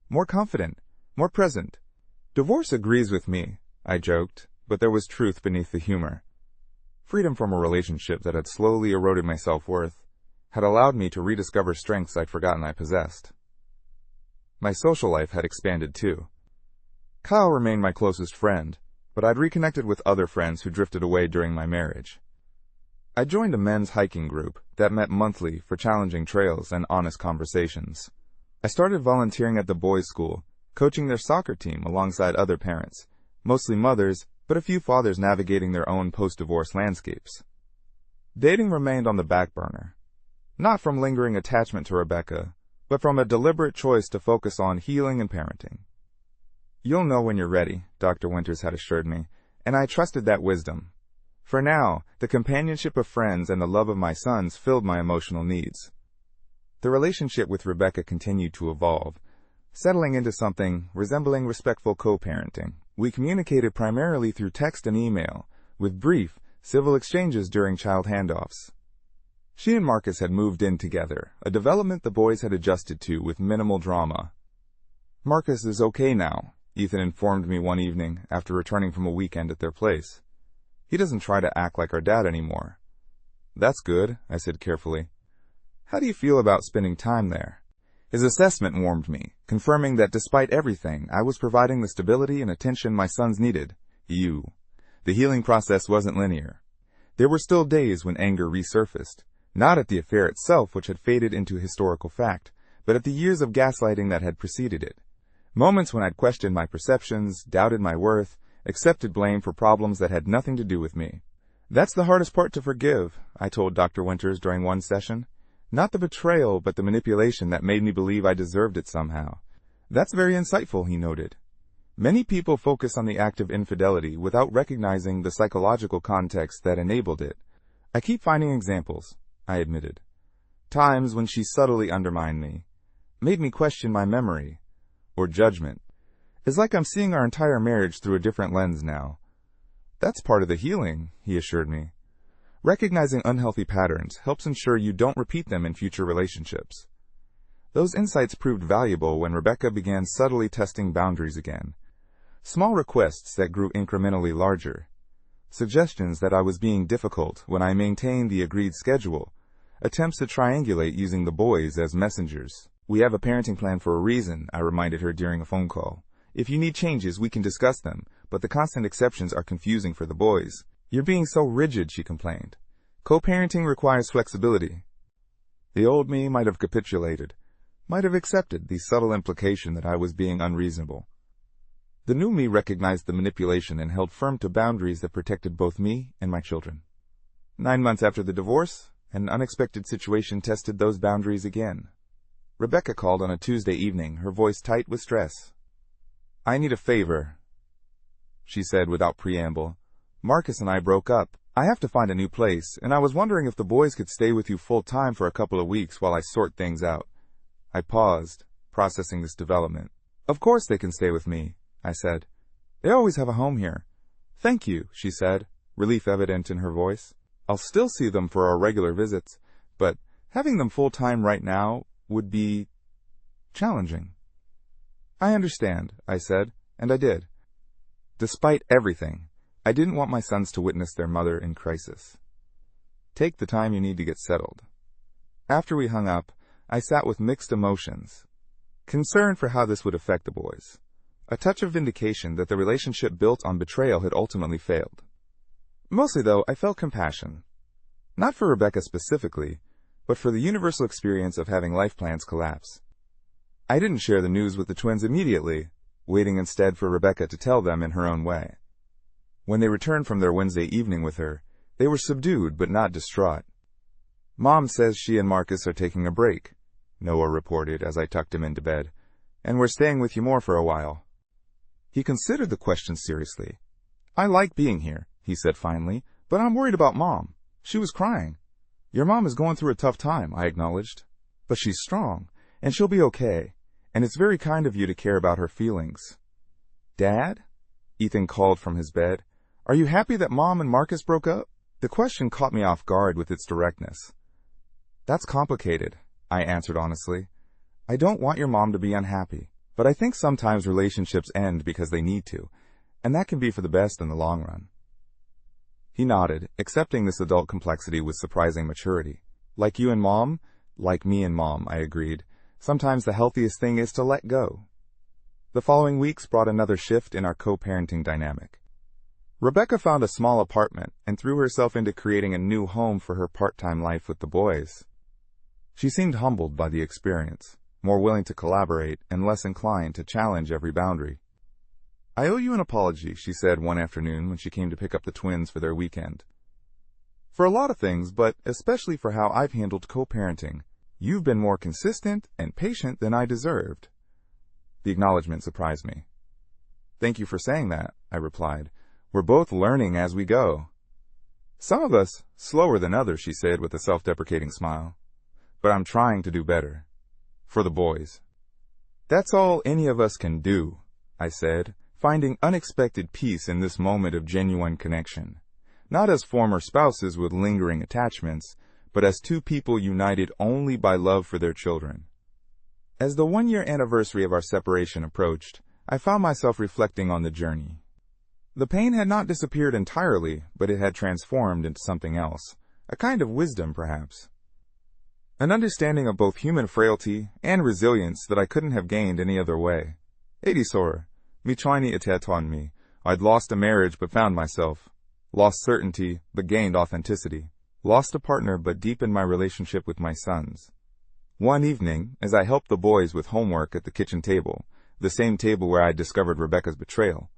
"More confident, more present." "Divorce agrees with me," I joked, but there was truth beneath the humor. Freedom from a relationship that had slowly eroded my self-worth had allowed me to rediscover strengths I'd forgotten I possessed. My social life had expanded too. Kyle remained my closest friend, but I'd reconnected with other friends who drifted away during my marriage. I joined a men's hiking group that met monthly for challenging trails and honest conversations. I started volunteering at the boys' school, coaching their soccer team alongside other parents, mostly mothers, but a few fathers navigating their own post-divorce landscapes. Dating remained on the back burner, not from lingering attachment to Rebecca, but from a deliberate choice to focus on healing and parenting. "You'll know when you're ready," Dr. Winters had assured me, and I trusted that wisdom. For now, the companionship of friends and the love of my sons filled my emotional needs. The relationship with Rebecca continued to evolve, settling into something resembling respectful co-parenting. We communicated primarily through text and email, with brief, civil exchanges during child handoffs. She and Marcus had moved in together, a development the boys had adjusted to with minimal drama. "Marcus is okay now," Ethan informed me one evening after returning from a weekend at their place. "He doesn't try to act like our dad anymore." "That's good," I said carefully. "How do you feel about spending time there?" His assessment warmed me, confirming that despite everything, I was providing the stability and attention my sons needed. The healing process wasn't linear. There were still days when anger resurfaced, not at the affair itself, which had faded into historical fact, but at the years of gaslighting that had preceded it. Moments when I'd questioned my perceptions, doubted my worth, accepted blame for problems that had nothing to do with me. "That's the hardest part to forgive," I told Dr. Winters during one session. "Not the betrayal, but the manipulation that made me believe I deserved it somehow." "That's very insightful," he noted. "Many people focus on the act of infidelity without recognizing the psychological context that enabled it." "I keep finding examples," I admitted. "Times when she subtly undermined me, made me question my memory, or judgment. It's like I'm seeing our entire marriage through a different lens now." "That's part of the healing," he assured me. "Recognizing unhealthy patterns helps ensure you don't repeat them in future relationships." Those insights proved valuable when Rebecca began subtly testing boundaries again. Small requests that grew incrementally larger. Suggestions that I was being difficult when I maintained the agreed schedule. Attempts to triangulate using the boys as messengers. "We have a parenting plan for a reason," I reminded her during a phone call. "If you need changes, we can discuss them, but the constant exceptions are confusing for the boys." "You're being so rigid," she complained. "Co-parenting requires flexibility." The old me might have capitulated, might have accepted the subtle implication that I was being unreasonable. The new me recognized the manipulation and held firm to boundaries that protected both me and my children. 9 months after the divorce, an unexpected situation tested those boundaries again. Rebecca called on a Tuesday evening, her voice tight with stress. "I need a favor," she said without preamble. "Marcus and I broke up. I have to find a new place, and I was wondering if the boys could stay with you full-time for a couple of weeks while I sort things out." I paused, processing this development. Of course they can stay with me, I said. They always have a home here. Thank you, she said, relief evident in her voice. I'll still see them for our regular visits, but having them full-time right now would be challenging. I understand, I said, and I did. Despite everything, I didn't want my sons to witness their mother in crisis. Take the time you need to get settled. After we hung up, I sat with mixed emotions. Concern for how this would affect the boys. A touch of vindication that the relationship built on betrayal had ultimately failed. Mostly, though, I felt compassion. Not for Rebecca specifically, but for the universal experience of having life plans collapse. I didn't share the news with the twins immediately, waiting instead for Rebecca to tell them in her own way. When they returned from their Wednesday evening with her, they were subdued but not distraught. Mom says she and Marcus are taking a break, Noah reported as I tucked him into bed, and we're staying with you more for a while. He considered the question seriously. I like being here, he said finally, but I'm worried about Mom. She was crying. Your mom is going through a tough time, I acknowledged. But she's strong, and she'll be okay, and it's very kind of you to care about her feelings. Dad? Ethan called from his bed. Are you happy that Mom and Marcus broke up? The question caught me off guard with its directness. That's complicated, I answered honestly. I don't want your mom to be unhappy, but I think sometimes relationships end because they need to, and that can be for the best in the long run. He nodded, accepting this adult complexity with surprising maturity. Like you and Mom? Like me and Mom, I agreed. Sometimes the healthiest thing is to let go. The following weeks brought another shift in our co-parenting dynamic. Rebecca found a small apartment and threw herself into creating a new home for her part-time life with the boys. She seemed humbled by the experience, more willing to collaborate and less inclined to challenge every boundary. I owe you an apology, she said one afternoon when she came to pick up the twins for their weekend. For a lot of things, but especially for how I've handled co-parenting. You've been more consistent and patient than I deserved. The acknowledgement surprised me. Thank you for saying that, I replied. We're both learning as we go. Some of us slower than others, she said with a self-deprecating smile. But I'm trying to do better. For the boys. That's all any of us can do, I said, finding unexpected peace in this moment of genuine connection. Not as former spouses with lingering attachments, but as two people united only by love for their children. As the one-year anniversary of our separation approached, I found myself reflecting on the journey. The pain had not disappeared entirely, but it had transformed into something else, a kind of wisdom, perhaps. An understanding of both human frailty and resilience that I couldn't have gained any other way. Edisora, mi chini iteton me. I'd lost a marriage but found myself. Lost certainty but gained authenticity. Lost a partner but deepened my relationship with my sons. One evening, as I helped the boys with homework at the kitchen table, the same table where I had discovered Rebecca's betrayal,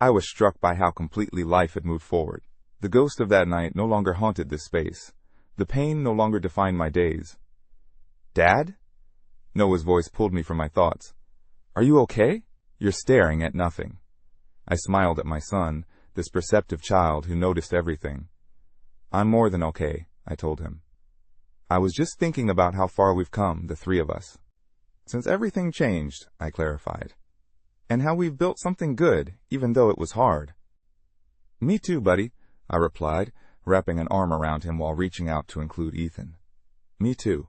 I was struck by how completely life had moved forward. The ghost of that night no longer haunted this space. The pain no longer defined my days. Dad? Noah's voice pulled me from my thoughts. Are you okay? You're staring at nothing. I smiled at my son, this perceptive child who noticed everything. I'm more than okay, I told him. I was just thinking about how far we've come, the three of us. Since everything changed, I clarified. And how we've built something good, even though it was hard. Me too, buddy, I replied, wrapping an arm around him while reaching out to include Ethan. Me too.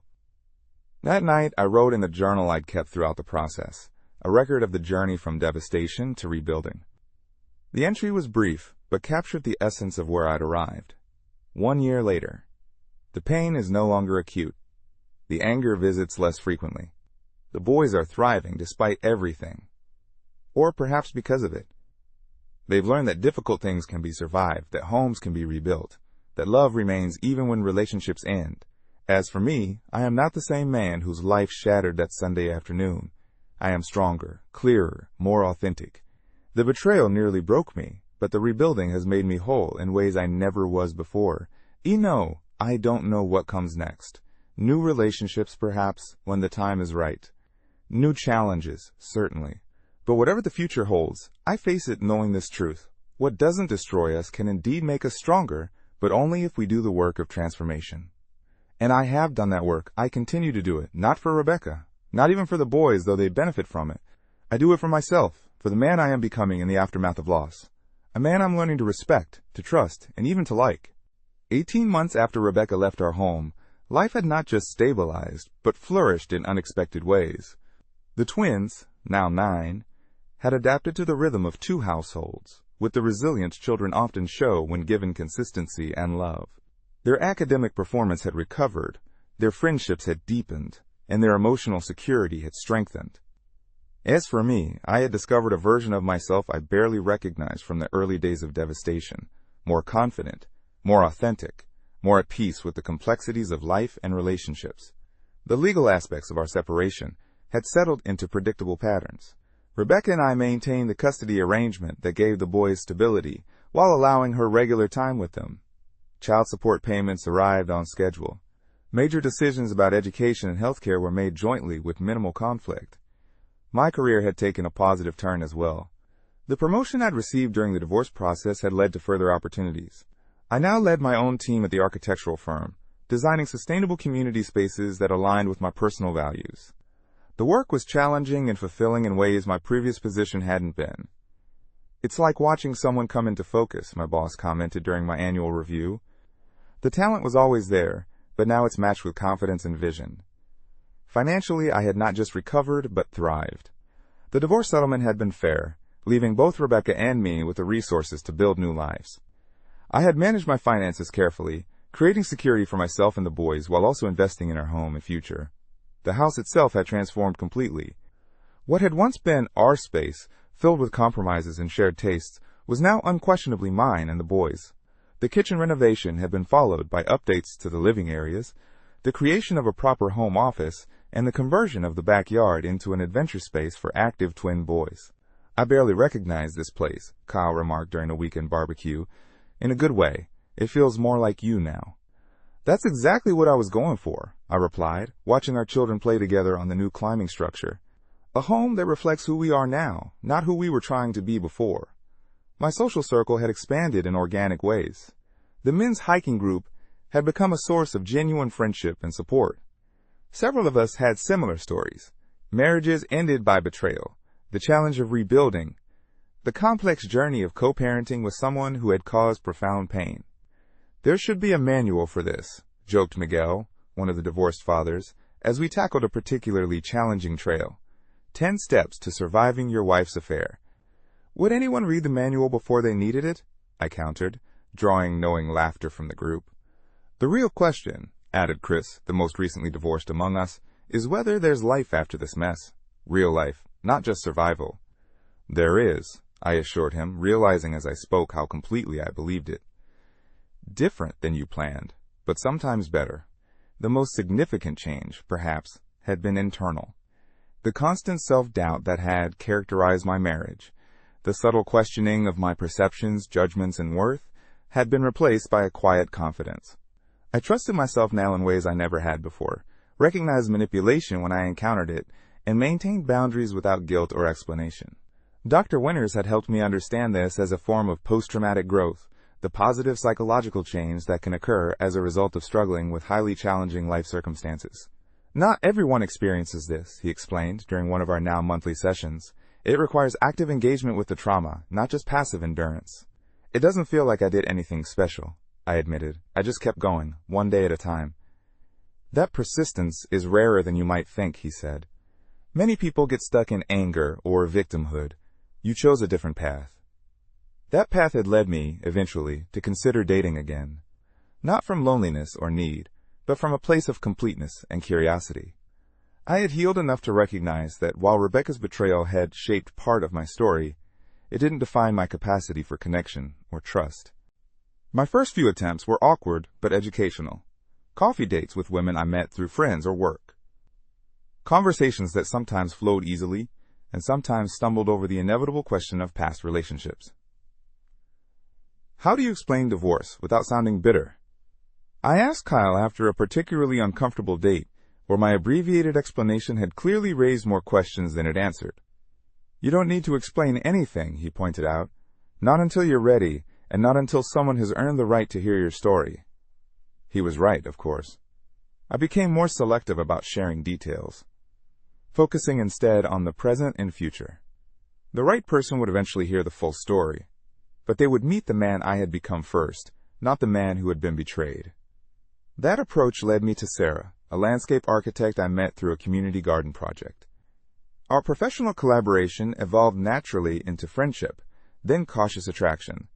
That night, I wrote in the journal I'd kept throughout the process, a record of the journey from devastation to rebuilding. The entry was brief, but captured the essence of where I'd arrived. 1 year later. The pain is no longer acute. The anger visits less frequently. The boys are thriving despite everything. Or perhaps because of it. They've learned that difficult things can be survived, that homes can be rebuilt, that love remains even when relationships end. As for me, I am not the same man whose life shattered that Sunday afternoon. I am stronger, clearer, more authentic. The betrayal nearly broke me, but the rebuilding has made me whole in ways I never was before. I don't know what comes next. New relationships, perhaps, when the time is right. New challenges, certainly. But whatever the future holds, I face it knowing this truth. What doesn't destroy us can indeed make us stronger, but only if we do the work of transformation. And I have done that work. I continue to do it, not for Rebecca, Not even for the boys, though they benefit from it. I do it for myself, for the man I am becoming in the aftermath of loss. A man I'm learning to respect, to trust, and even to like. 18 months after Rebecca left our home, life had not just stabilized, but flourished in unexpected ways. The twins, now 9, had adapted to the rhythm of 2 households, with the resilience children often show when given consistency and love. Their academic performance had recovered, their friendships had deepened, and their emotional security had strengthened. As for me, I had discovered a version of myself I barely recognized from the early days of devastation, more confident, more authentic, more at peace with the complexities of life and relationships. The legal aspects of our separation had settled into predictable patterns. Rebecca and I maintained the custody arrangement that gave the boys stability while allowing her regular time with them. Child support payments arrived on schedule. Major decisions about education and healthcare were made jointly with minimal conflict. My career had taken a positive turn as well. The promotion I'd received during the divorce process had led to further opportunities. I now led my own team at the architectural firm, designing sustainable community spaces that aligned with my personal values. The work was challenging and fulfilling in ways my previous position hadn't been. It's like watching someone come into focus, my boss commented during my annual review. The talent was always there, but now it's matched with confidence and vision. Financially, I had not just recovered, but thrived. The divorce settlement had been fair, leaving both Rebecca and me with the resources to build new lives. I had managed my finances carefully, creating security for myself and the boys while also investing in our home and future. The house itself had transformed completely. What had once been our space, filled with compromises and shared tastes, was now unquestionably mine and the boys'. The kitchen renovation had been followed by updates to the living areas, the creation of a proper home office, and the conversion of the backyard into an adventure space for active twin boys. I barely recognize this place, Kyle remarked during a weekend barbecue. In a good way. It feels more like you now. That's exactly what I was going for, I replied, watching our children play together on the new climbing structure. A home that reflects who we are now, not who we were trying to be before. My social circle had expanded in organic ways. The men's hiking group had become a source of genuine friendship and support. Several of us had similar stories. Marriages ended by betrayal, the challenge of rebuilding, the complex journey of co-parenting with someone who had caused profound pain. There should be a manual for this, joked Miguel, one of the divorced fathers, as we tackled a particularly challenging trail. 10 steps to surviving your wife's affair. Would anyone read the manual before they needed it? I countered, drawing knowing laughter from the group. The real question, added Chris, the most recently divorced among us, is whether there's life after this mess. Real life, not just survival. There is, I assured him, realizing as I spoke how completely I believed it. Different than you planned, but sometimes better. The most significant change, perhaps, had been internal. The constant self-doubt that had characterized my marriage, the subtle questioning of my perceptions, judgments, and worth, had been replaced by a quiet confidence. I trusted myself now in ways I never had before, recognized manipulation when I encountered it, and maintained boundaries without guilt or explanation. Dr. Winters had helped me understand this as a form of post-traumatic growth, the positive psychological change that can occur as a result of struggling with highly challenging life circumstances. Not everyone experiences this, he explained during one of our now monthly sessions. It requires active engagement with the trauma, not just passive endurance. It doesn't feel like I did anything special, I admitted. I just kept going, one day at a time. That persistence is rarer than you might think, he said. Many people get stuck in anger or victimhood. You chose a different path. That path had led me, eventually, to consider dating again. Not from loneliness or need, but from a place of completeness and curiosity. I had healed enough to recognize that while Rebecca's betrayal had shaped part of my story, it didn't define my capacity for connection or trust. My first few attempts were awkward but educational. Coffee dates with women I met through friends or work. Conversations that sometimes flowed easily and sometimes stumbled over the inevitable question of past relationships. How do you explain divorce without sounding bitter? I asked Kyle after a particularly uncomfortable date where my abbreviated explanation had clearly raised more questions than it answered. You don't need to explain anything, he pointed out. Not until you're ready, and not until someone has earned the right to hear your story. He was right, of course. I became more selective about sharing details. focusing instead on the present and future. The right person would eventually hear the full story, but they would meet the man I had become first, not the man who had been betrayed. That approach led me to Sarah, a landscape architect I met through a community garden project. Our professional collaboration evolved naturally into friendship, then cautious attraction.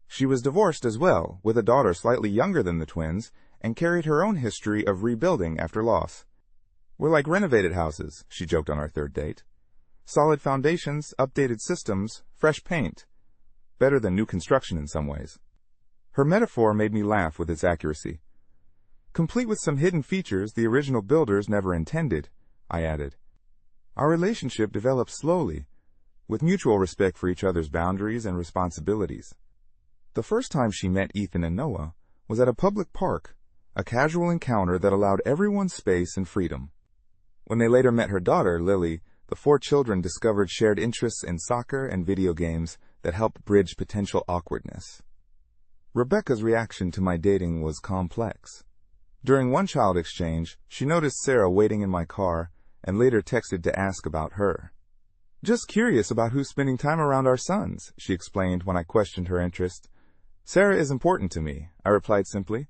She was divorced as well, with a daughter slightly younger than the twins, and carried her own history of rebuilding after loss. "We're like renovated houses," she joked on our third date. "Solid foundations, updated systems, fresh paint. Better than new construction in some ways." Her metaphor made me laugh with its accuracy. "Complete with some hidden features the original builders never intended," I added. Our relationship developed slowly, with mutual respect for each other's boundaries and responsibilities. The first time she met Ethan and Noah was at a public park, a casual encounter that allowed everyone space and freedom. When they later met her daughter, Lily, the four children discovered shared interests in soccer and video games that helped bridge potential awkwardness. Rebecca's reaction to my dating was complex. During one child exchange, she noticed Sarah waiting in my car and later texted to ask about her. "Just curious about who's spending time around our sons," she explained when I questioned her interest. "Sarah is important to me," I replied simply.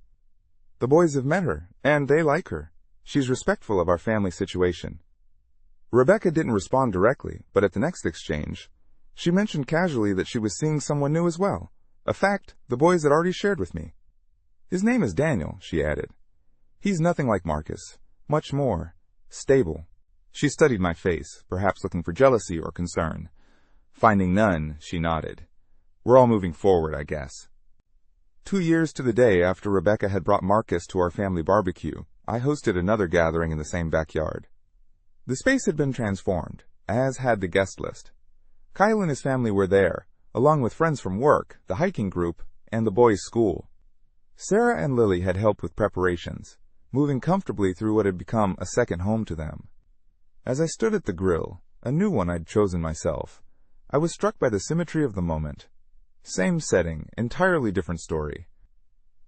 "The boys have met her, and they like her. She's respectful of our family situation." Rebecca didn't respond directly, but at the next exchange, she mentioned casually that she was seeing someone new as well, a fact the boys had already shared with me. "His name is Daniel," she added. "He's nothing like Marcus, much more stable." She studied my face, perhaps looking for jealousy or concern. Finding none, she nodded. "We're all moving forward, I guess." 2 years to the day after Rebecca had brought Marcus to our family barbecue, I hosted another gathering in the same backyard. The space had been transformed, as had the guest list. Kyle and his family were there, along with friends from work, the hiking group, and the boys' school. Sarah and Lily had helped with preparations, moving comfortably through what had become a second home to them. As I stood at the grill, a new one I'd chosen myself, I was struck by the symmetry of the moment. Same setting, entirely different story.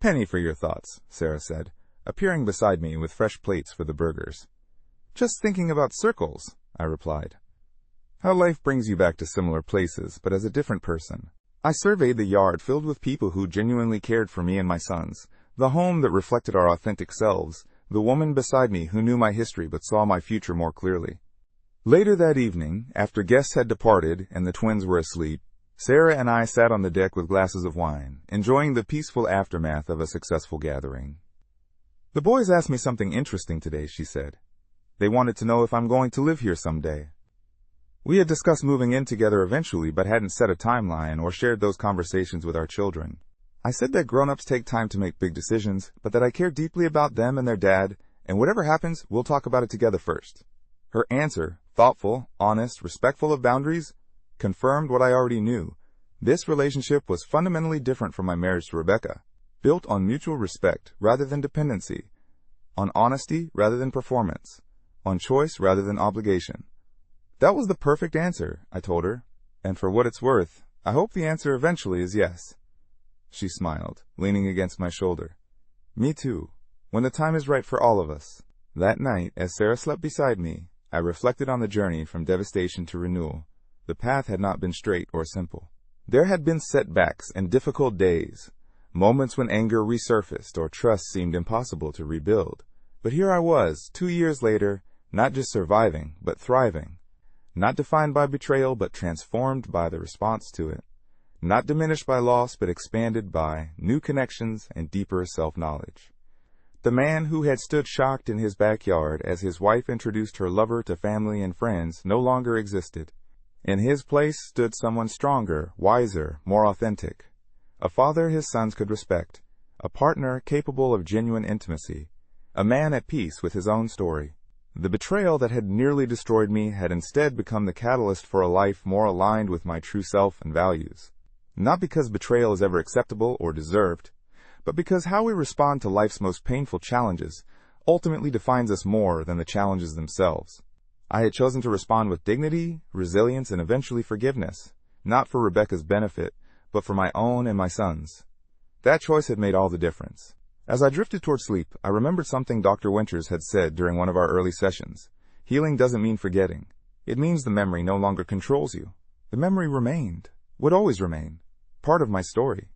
"Penny for your thoughts," Sarah said, appearing beside me with fresh plates for the burgers. "Just thinking about circles," I replied. How life brings you back to similar places, but as a different person. I surveyed the yard filled with people who genuinely cared for me and my sons, the home that reflected our authentic selves, the woman beside me who knew my history but saw my future more clearly. Later that evening, after guests had departed and the twins were asleep, Sarah and I sat on the deck with glasses of wine, enjoying the peaceful aftermath of a successful gathering. "The boys asked me something interesting today," she said. "They wanted to know if I'm going to live here someday." We had discussed moving in together eventually, but hadn't set a timeline or shared those conversations with our children. I said that grown-ups take time to make big decisions, but that I care deeply about them and their dad, and whatever happens, we'll talk about it together first. Her answer, thoughtful, honest, respectful of boundaries, confirmed what I already knew. This relationship was fundamentally different from my marriage to Rebecca, built on mutual respect rather than dependency, on honesty rather than performance, on choice rather than obligation. That was the perfect answer, I told her, and for what it's worth, I hope the answer eventually is yes. She smiled, leaning against my shoulder. "Me too, when the time is right for all of us." That night, as Sarah slept beside me, I reflected on the journey from devastation to renewal. The path had not been straight or simple. There had been setbacks and difficult days, moments when anger resurfaced or trust seemed impossible to rebuild. But here I was, 2 years later, not just surviving, but thriving. Not defined by betrayal, but transformed by the response to it. Not diminished by loss, but expanded by new connections and deeper self-knowledge. The man who had stood shocked in his backyard as his wife introduced her lover to family and friends no longer existed. In his place stood someone stronger, wiser, more authentic. A father his sons could respect. A partner capable of genuine intimacy. A man at peace with his own story. The betrayal that had nearly destroyed me had instead become the catalyst for a life more aligned with my true self and values. Not because betrayal is ever acceptable or deserved, but because how we respond to life's most painful challenges ultimately defines us more than the challenges themselves. I had chosen to respond with dignity, resilience, and eventually forgiveness, not for Rebecca's benefit, but for my own and my son's. That choice had made all the difference. As I drifted toward sleep, I remembered something Dr. Winters had said during one of our early sessions. Healing doesn't mean forgetting. It means the memory no longer controls you. The memory remained, would always remain, part of my story.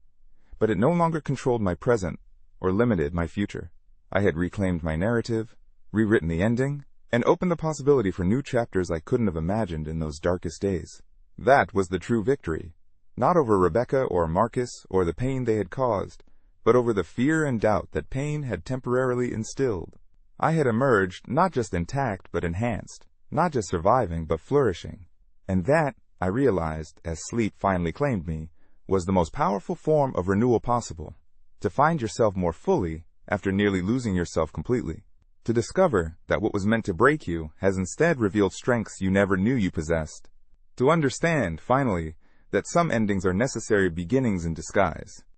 But it no longer controlled my present or limited my future. I had reclaimed my narrative, rewritten the ending, and opened the possibility for new chapters I couldn't have imagined in those darkest days. That was the true victory, not over Rebecca or Marcus or the pain they had caused, but over the fear and doubt that pain had temporarily instilled. I had emerged not just intact but enhanced, not just surviving but flourishing. And that, I realized, as sleep finally claimed me, was the most powerful form of renewal possible. To find yourself more fully after nearly losing yourself completely. To discover that what was meant to break you has instead revealed strengths you never knew you possessed. To understand, finally, that some endings are necessary beginnings in disguise.